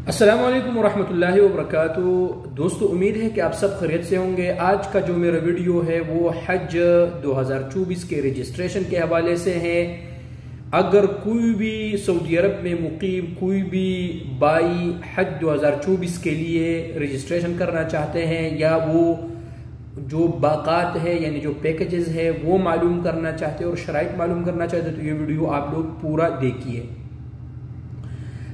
अस्सलामु अलैकुम वरहमतुल्लाहि वबरकातुहू। दोस्तों, उम्मीद है कि आप सब खैरियत से होंगे। आज का जो मेरा वीडियो है वो हज 2024 के रजिस्ट्रेशन के हवाले से है। अगर कोई भी सऊदी अरब में मुकीम कोई भी बाई हज 2024 के लिए रजिस्ट्रेशन करना चाहते हैं या वो जो बाकात है यानी जो पैकेजेस है वो मालूम करना चाहते हैं और शराइत मालूम करना चाहते हैं तो ये वीडियो आप लोग पूरा देखिए।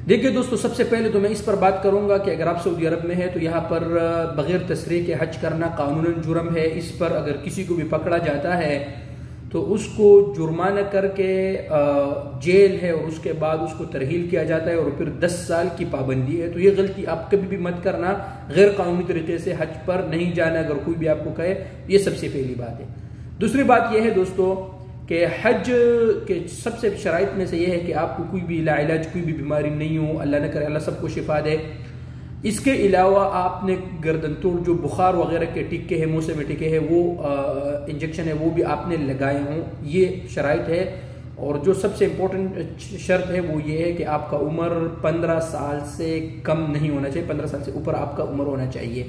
देखिए दोस्तों, सबसे पहले तो मैं इस पर बात करूंगा कि अगर आप सऊदी अरब में है तो यहाँ पर बगैर तसरीह के हज करना कानूनन जुर्म है। इस पर अगर किसी को भी पकड़ा जाता है तो उसको जुर्माना करके जेल है और उसके बाद उसको तरहील किया जाता है और फिर 10 साल की पाबंदी है। तो ये गलती आप कभी भी मत करना, गैर कानूनी तरीके से हज पर नहीं जाना अगर कोई भी आपको कहे। ये सबसे पहली बात है। दूसरी बात यह है दोस्तों कि हज के सबसे शराइत में से यह है कि आपको कोई भी इलाज कोई भी बीमारी नहीं हो, अल्लाह न करे, अल्लाह सबको शिफा दे। इसके अलावा आपने गर्दन तोड़ जो बुखार वगैरह के टिक्के हैं, मुंह से में टिके हैं, वो इंजेक्शन है वो भी आपने लगाए हों, ये शराइत है। और जो सबसे इम्पोर्टेंट शर्त है वो ये है कि आपका उम्र 15 साल से कम नहीं होना चाहिए, 15 साल से ऊपर आपका उम्र होना चाहिए।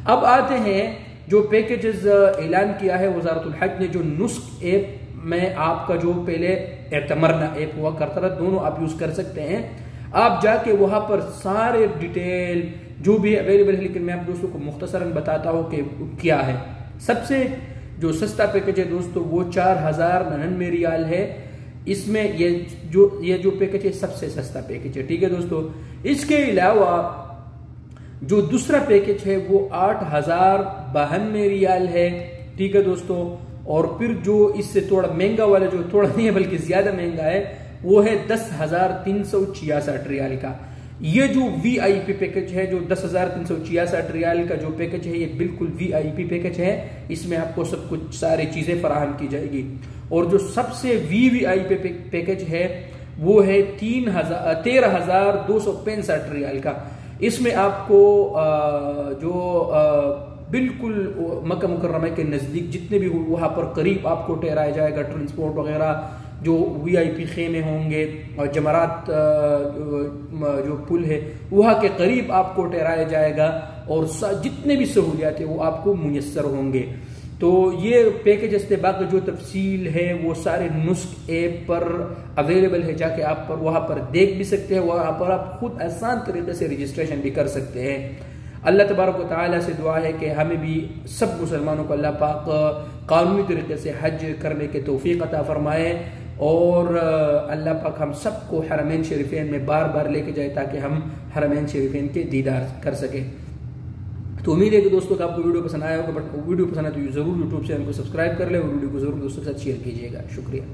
अब आते हैं जो पैकेजेस ऐलान किया है वजारतुल हज ने। जो नुस्ख ऐप में आपका जो पहले एतमरना ऐप हुआ करता था, दोनों आप यूज कर सकते हैं। आप जाके वहां पर सारे डिटेल जो भी अवेलेबल है, लेकिन मैं आप दोस्तों को मुख्तसरन बताता हूं कि क्या है। सबसे जो सस्ता पैकेज है दोस्तों वो 4099 रियाल है। इसमें ये जो पैकेज है सबसे सस्ता पैकेज है, ठीक है दोस्तों। इसके अलावा जो दूसरा पैकेज है वो 8092 रियाल है, ठीक है दोस्तों। और फिर जो इससे थोड़ा महंगा वाला, जो थोड़ा नहीं है बल्कि ज्यादा महंगा है, वो है 10,366 रियाल का। ये जो वीआईपी पैकेज है, जो 10,366 रियाल का जो पैकेज है, ये बिल्कुल वीआईपी पैकेज है। इसमें आपको सब कुछ सारी चीजें फराहम की जाएगी। और जो सबसे वीवीआईपी पैकेज है वो है 13,265 रियाल का। इसमें आपको बिल्कुल मक्का मुकर्रमा के नजदीक जितने भी वहां पर करीब आपको ठहराया जाएगा, ट्रांसपोर्ट वगैरह, जो वीआईपी खेमे होंगे और जमरात जो पुल है वहां के करीब आपको ठहराया जाएगा और जितने भी सहूलियात है वो आपको मुयस्सर होंगे। तो ये पैकेज से बाकी जो तफसील है वो सारे नुस्ख ऐप पर अवेलेबल है, जाके आप पर वहां पर देख भी सकते हैं। वहां पर आप खुद आसान तरीके से रजिस्ट्रेशन भी कर सकते हैं। अल्लाह तबारक व तआला से दुआ है कि हमें भी सब मुसलमानों को अल्लाह पाक कानूनी तरीके से हज करने के तौफीक अता फरमाए और अल्लाह पाक हम सबको हरमैन शरीफैन में बार बार लेके जाए ताकि हम हरमैन शरीफैन के दीदार कर सके। तो उम्मीद है कि दोस्तों का आपको वीडियो पसंद आया होगा। बट वीडियो पसंद आए तो जरूर यूट्यूब चैनल को सब्सक्राइब कर ले और वीडियो को जरूर दोस्तों के साथ शेयर कीजिएगा। शुक्रिया।